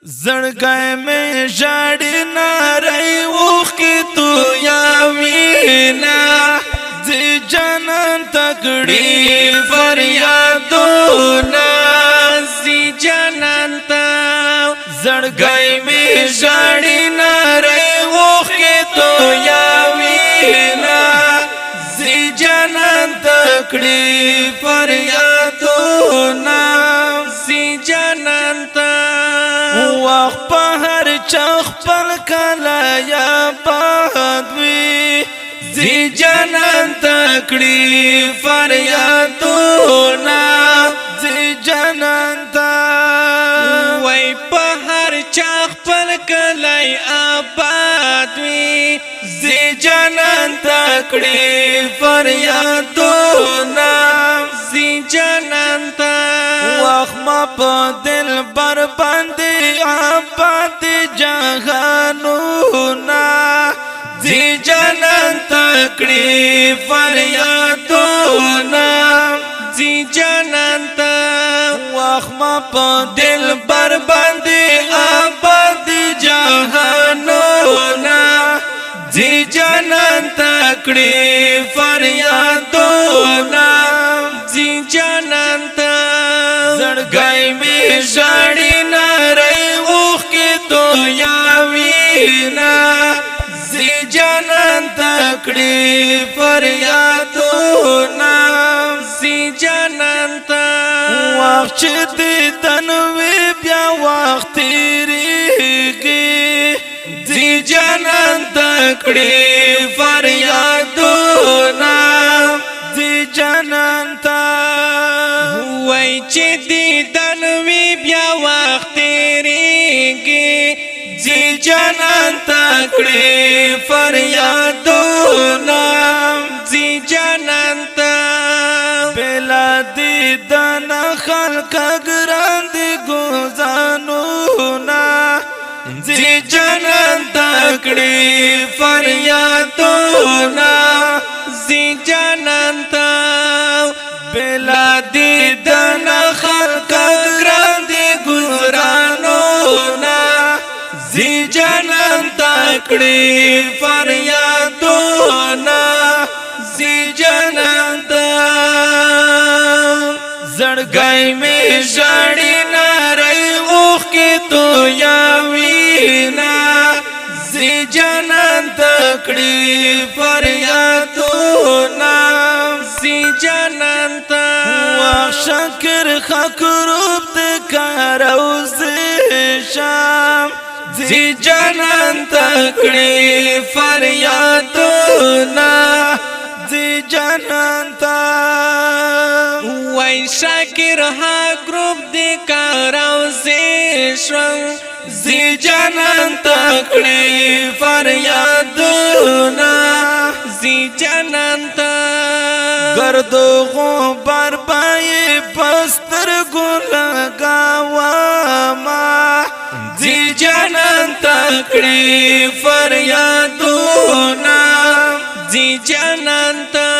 زړګی مې ژاړي نارۍ اوښکې تویوینه ځي جانان ته کړي فریادونه ځي جانان ته زړګی مې ژاړي نارۍ اوښکې تویوینه ځي جانان ته کړي فریادونه ځي جانان ته وخت په هر چا خپل کله یا باد وي ځي جانان ته کړي فریادونه ځي جانان ته وای په هر چا خپل کله آباد وي ځي جانان ته کړي فریادونه ځي جانان ته وخت ما په دل بر باندې آباد جهانونه ځي جانان ته کړي فریادونه ځي جانان ته وخت ما په دل بر باندې آباد جهانونه ځي جانان ته کړي فریادونه ځي جانان ته زړګی مې ژاړي نارۍ اوښکې تویوینه ځي جانان ته کړي فریادونه ځي جانان ته وخت چې دیدن وي بیا وخت تېرېږي ځي جانان ته کړي فریادونه ځي جانان ته وای چې دیدن وي بیا وخت تېرېږي ځي جانان ته کړي فریادونه ځي جانان ته بلا دیدن خلک ګران دي ګوزانونه ځي جانان ته کړي فریادونه ځي جانان ته بلا دیدن خلق گران دی گزرانونا ځي جانان ته کړي فریادونه ځي جانان ته زړګی مې ژاړي نارۍ اوښکې تویوینه ځي جانان ته کړي فریادونه ځي جانان ته شکر خکروب د کاروزې شام ځي جانان ته کړي فریادونه ځي جانان ته وای شکر خکروب د کاروزې شام ځي جانان ته کړي فریادونه ځي جانان ته گردو غبار پای پستر لګاوما ځي جانان ته کړي فریادونه ځي جانان ته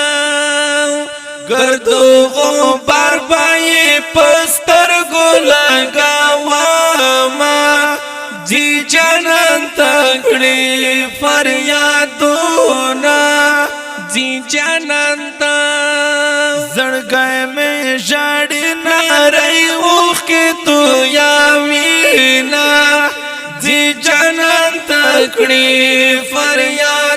گردو غبار پای پستر لګاوما ځي جانان ته کړي فریادونه ځي جانان ته زړګی مې ژاړي نارۍ اوښکې تویوینه ځي جانان ته کړي فریاد